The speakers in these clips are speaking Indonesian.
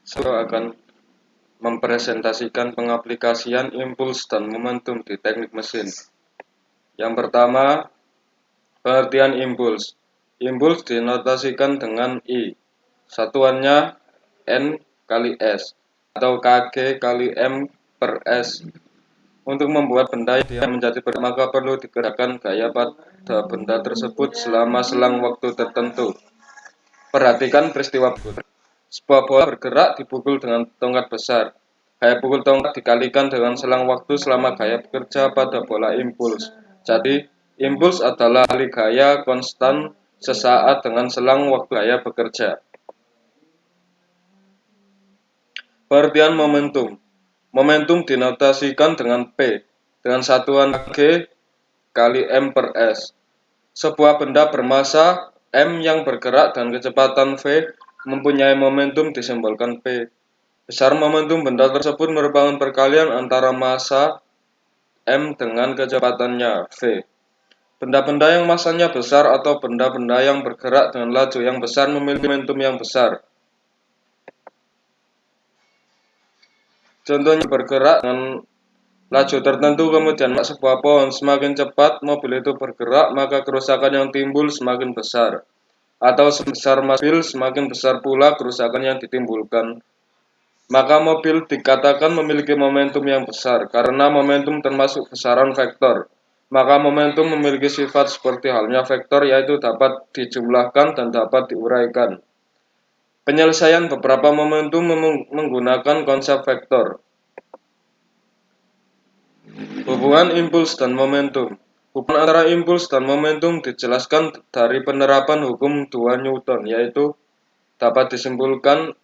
Saya akan mempresentasikan pengaplikasian impuls dan momentum di teknik mesin. Yang pertama, pengertian impuls. Impuls dinotasikan dengan I. Satuannya N kali S atau Kg kali M per S. Untuk membuat benda yang menjadi bergerak, maka perlu digerakkan gaya pada benda tersebut selama selang waktu tertentu. Perhatikan peristiwa berikut. Sebuah bola bergerak dipukul dengan tongkat besar. Gaya pukul tongkat dikalikan dengan selang waktu selama gaya bekerja pada bola impuls. Jadi, impuls adalah kali gaya konstan sesaat dengan selang waktu gaya bekerja. Pengertian momentum. Momentum dinotasikan dengan P, dengan satuan G kali M per S. Sebuah benda bermasa M yang bergerak dan kecepatan V mempunyai momentum disimbolkan P. Besar momentum benda tersebut merupakan perkalian antara massa M dengan kecepatannya V. Benda-benda yang masanya besar atau benda-benda yang bergerak dengan laju yang besar memiliki momentum yang besar. Contohnya bergerak dengan laju tertentu kemudian sebuah pohon semakin cepat mobil itu bergerak, maka kerusakan yang timbul semakin besar. Atau sebesar mobil semakin besar pula kerusakan yang ditimbulkan. Maka mobil dikatakan memiliki momentum yang besar karena momentum termasuk besaran vektor. Maka momentum memiliki sifat seperti halnya vektor, yaitu dapat dijumlahkan dan dapat diuraikan. Penyelesaian beberapa momentum menggunakan konsep vektor. Hubungan impuls dan momentum. Hubungan antara impuls dan momentum dijelaskan dari penerapan hukum 2 Newton, yaitu dapat disimpulkan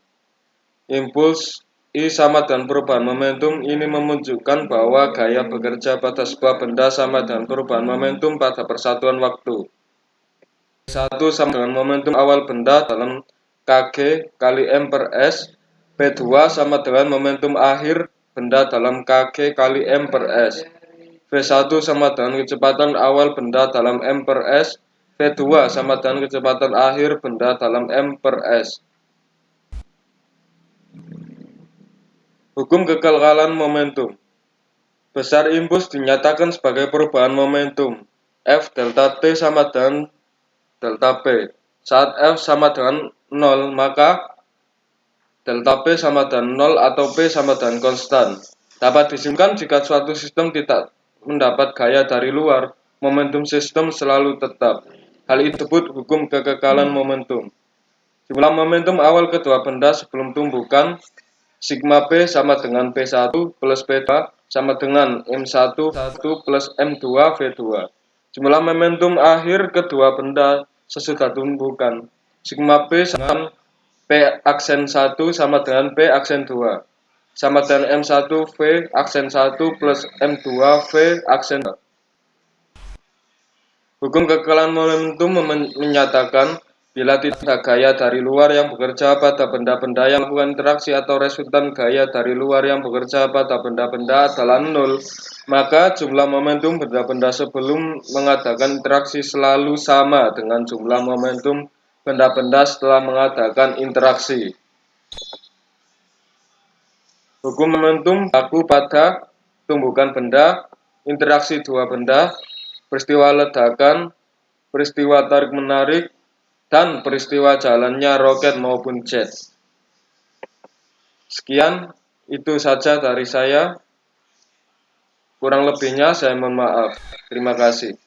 impuls I sama dengan perubahan momentum. Ini menunjukkan bahwa gaya bekerja pada sebuah benda sama dengan perubahan momentum pada persatuan waktu. P1 sama dengan momentum awal benda dalam Kg kali M per S. P2 sama dengan momentum akhir benda dalam Kg kali M per S. V1 sama dengan kecepatan awal benda dalam M per S. V2 sama dengan kecepatan akhir benda dalam M per S. Hukum kekekalan momentum. Besar impuls dinyatakan sebagai perubahan momentum. F delta T sama dengan delta P. Saat F sama dengan 0, maka delta P sama dengan 0 atau P sama dengan konstan. Dapat disimpulkan jika suatu sistem tidak mendapat gaya dari luar, momentum sistem selalu tetap. Hal itu disebut hukum kekekalan momentum. Jumlah momentum awal kedua benda sebelum tumbukan sigma P sama dengan P1 plus P2 sama dengan M1 plus M2 V2. Jumlah momentum akhir kedua benda sesudah tumbukan sigma P sama P aksen 1 sama dengan P aksen 2 sama dengan M1 V aksen 1 plus M2 V aksen 2. Hukum kekekalan momentum menyatakan bila tidak ada gaya dari luar yang bekerja pada benda-benda yang melakukan interaksi atau resultan gaya dari luar yang bekerja pada benda-benda adalah 0, maka jumlah momentum benda-benda sebelum mengadakan interaksi selalu sama dengan jumlah momentum benda-benda setelah mengadakan interaksi. Hukum momentum berlaku pada tumbukan benda, interaksi dua benda, peristiwa ledakan, peristiwa tarik-menarik, dan peristiwa jalannya roket maupun jet. Sekian, itu saja dari saya. Kurang lebihnya saya mohon maaf. Terima kasih.